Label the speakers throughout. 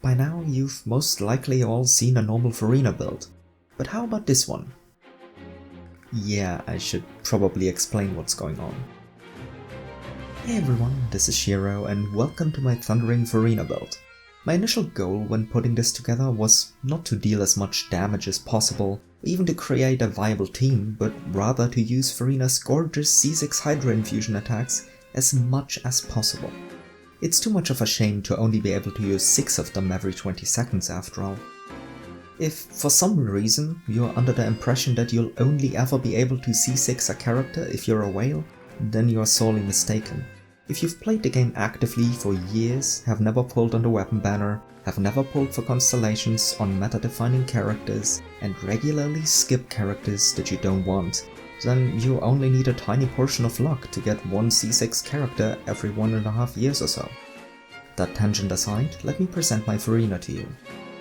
Speaker 1: By now, you've most likely all seen a normal Furina build, but how about this one? Yeah, I should probably explain what's going on. Hey everyone, this is Shiro and welcome to my Thundering Furina build. My initial goal when putting this together was not to deal as much damage as possible, or even to create a viable team, but rather to use Furina's gorgeous C6 Hydro-infusion attacks as much as possible. It's too much of a shame to only be able to use 6 of them every 20 seconds after all. If for some reason you're under the impression that you'll only ever be able to C6 a character if you're a whale, then you're sorely mistaken. If you've played the game actively for years, have never pulled on the weapon banner, have never pulled for constellations on meta-defining characters, and regularly skip characters that you don't want, then you only need a tiny portion of luck to get one C6 character every 1.5 years or so. That tangent aside, let me present my Furina to you.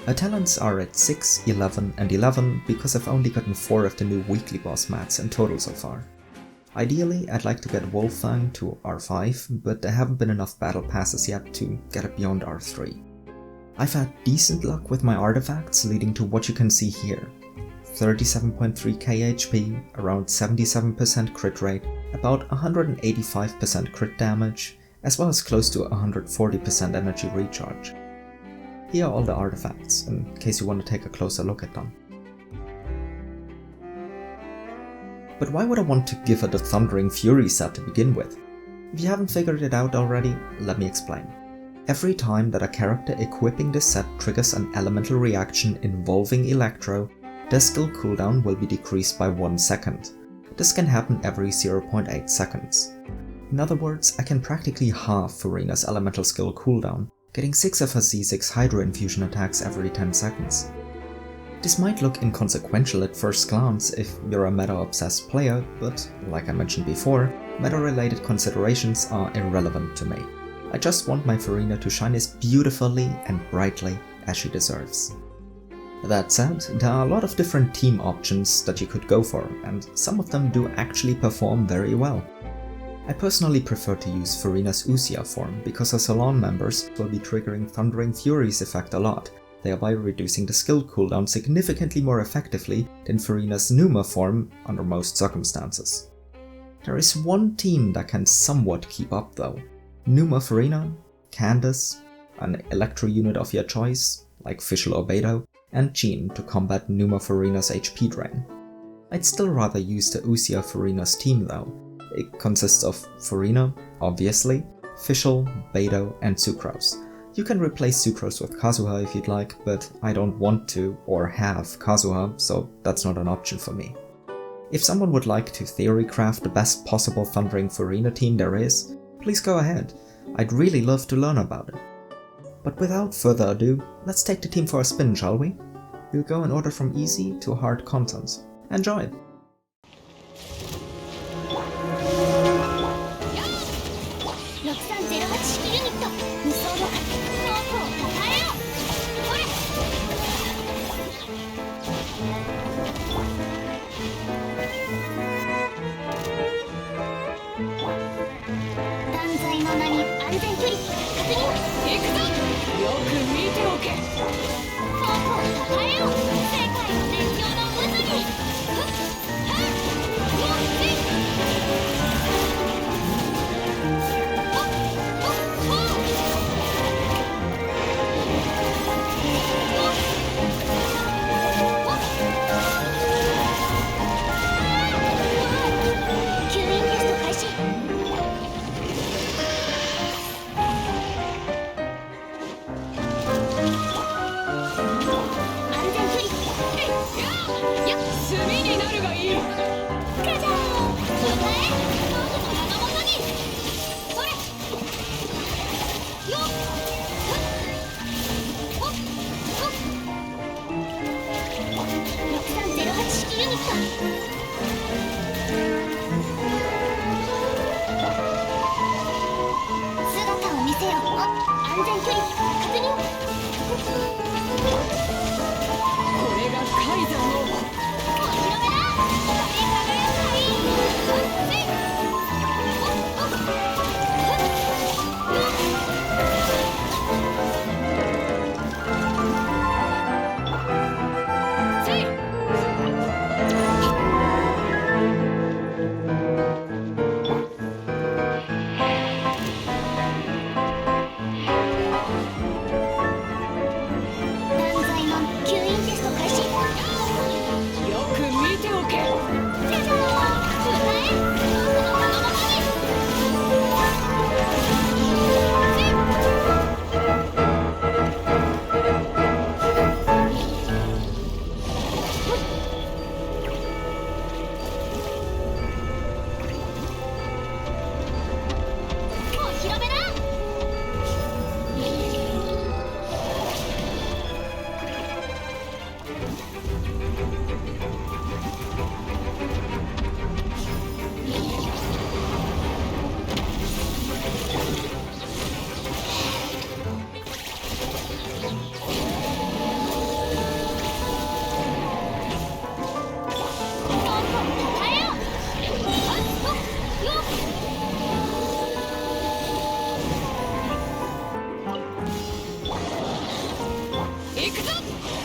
Speaker 1: Her talents are at 6, 11 and 11 because I've only gotten 4 of the new weekly boss mats in total so far. Ideally, I'd like to get Wolfang to R5, but there haven't been enough battle passes yet to get it beyond R3. I've had decent luck with my artifacts, leading to what you can see here. 37.3k HP, around 77% crit rate, about 185% crit damage, as well as close to 140% energy recharge. Here are all the artifacts, in case you want to take a closer look at them. But why would I want to give her the Thundering Fury set to begin with? If you haven't figured it out already, let me explain. Every time that a character equipping this set triggers an elemental reaction involving Electro, their skill cooldown will be decreased by 1 second. This can happen every 0.8 seconds. In other words, I can practically halve Furina's elemental skill cooldown, getting 6 of her C6 Hydro-infusion attacks every 10 seconds. This might look inconsequential at first glance if you're a meta-obsessed player, but like I mentioned before, meta-related considerations are irrelevant to me. I just want my Furina to shine as beautifully and brightly as she deserves. That said, there are a lot of different team options that you could go for, and some of them do actually perform very well. I personally prefer to use Furina's Usia form because her Salon members will be triggering Thundering Fury's effect a lot, thereby reducing the skill cooldown significantly more effectively than Furina's Numa form under most circumstances. There is one team that can somewhat keep up though. Numa Furina, Candace, an Electro unit of your choice, like Fischl or Beidou, and Jean to combat Numa Furina's HP drain. I'd still rather use the Usia Furina's team though. It consists of Furina, obviously, Fischl, Beidou, and Sucrose. You can replace Sucrose with Kazuha if you'd like, but I don't want to or have Kazuha, so that's not an option for me. If someone would like to theorycraft the best possible Thundering Furina team there is, please go ahead. I'd really love to learn about it. But without further ado, let's take the team for a spin, shall we? We'll go in order from easy to hard content. Enjoy!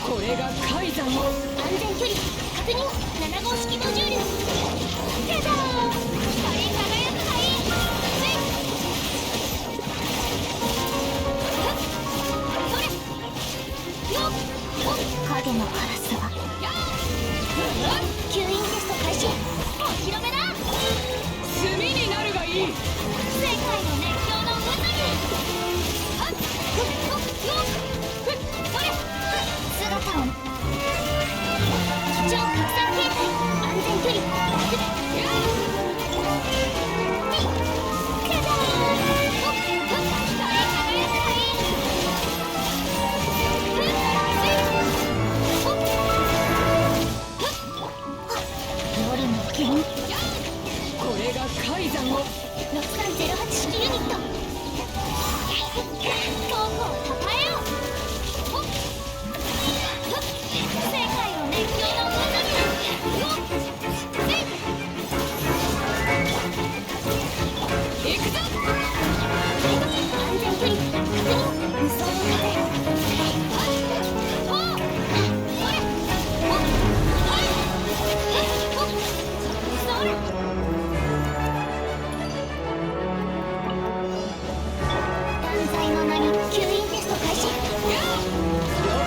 Speaker 2: これが改ざんを。安全距離確認。7号式モジュール。じゃじゃーん。光り輝くがいい。それよっ。影のカラスは吸引テスト開始。お披露目だ。炭になるがいい。世界の熱狂の渦に。はっふっふっよっふっそれ姿を超拡散形態。安全距離ふっやっじゃじゃーん。ほっふっ光り輝くがいい。ふっほっ夜の剣。これが改ざんを。6308式ユニット。恐怖をたたえよ。ほっふっ世界の熱狂の渦に。よっせい行くぞ。安全距離確認。無双の風。はいほうそれほっはいほっそれ断罪の名に吸引テスト開始。よ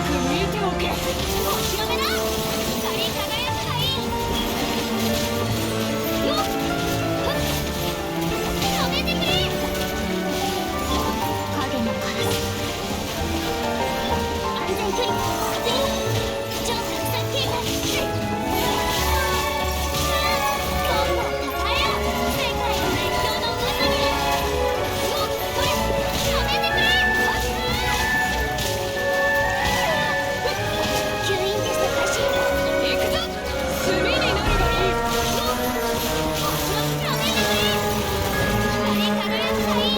Speaker 2: く見ておけ。お披露目だ。光り輝くがいい。よっふっ止めてくれ。影のカラス。安全距離確認。超拡散形態。恐怖をたたえよ。世界の熱狂の渦に。よっそれ止めてくれ。吸引テスト開始。行くぞ。炭になるがいい。よっ止めてくれ。光り輝くがいい。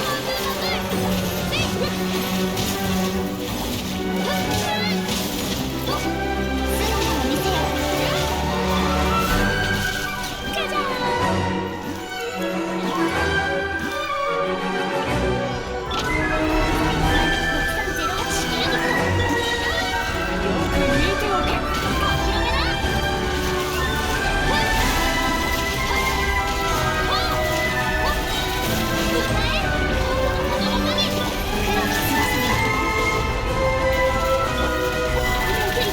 Speaker 2: まずいまずい。せいふっと姿を見せよ。じゃじゃーん。6308式ユニット。よく見ておけ。お披露目だ。ふっはっほうほっ歌え。このもとに黒き翼に。安全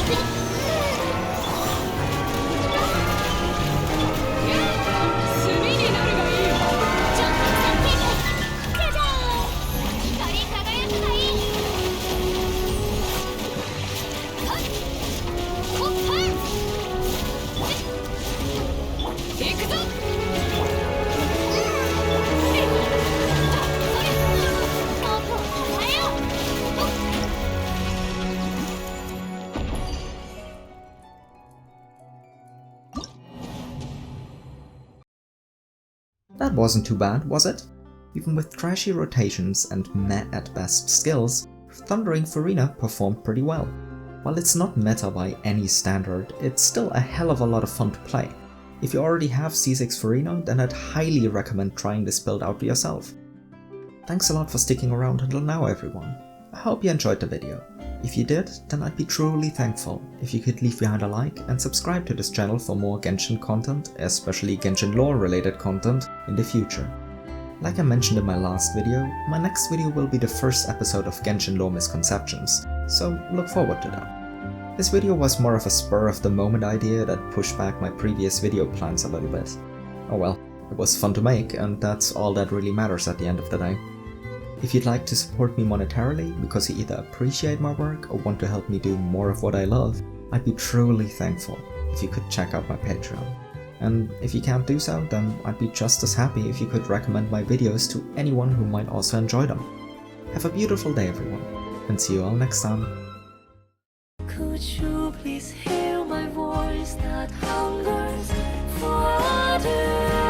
Speaker 2: 距離確認。炭になるがいい。超拡散形態。じゃじゃーん。光り輝くがいい。はっほっはっ行くぞ。せいそれ恐怖をたたえよ。ほっ
Speaker 1: That wasn't too bad, was it? Even with trashy rotations and meh at best skills, Thundering Furina performed pretty well. While it's not meta by any standard, it's still a hell of a lot of fun to play. If you already have C6 Furina, then I'd highly recommend trying this build out yourself. Thanks a lot for sticking around until now, everyone. I hope you enjoyed the video. If you did, then I'd be truly thankful if you could leave behind a like and subscribe to this channel for more Genshin content, especially Genshin lore related content, in the future. Like I mentioned in my last video, my next video will be the first episode of Genshin lore misconceptions, so look forward to that. This video was more of a spur of the moment idea that pushed back my previous video plans a little bit. Oh well, it was fun to make, and that's all that really matters at the end of the day. If you'd like to support me monetarily because you either appreciate my work or want to help me do more of what I love, I'd be truly thankful if you could check out my Patreon. And if you can't do so, then I'd be just as happy if you could recommend my videos to anyone who might also enjoy them. Have a beautiful day, everyone, and see you all next time.
Speaker 3: Could you please hear my voice that hungers for water?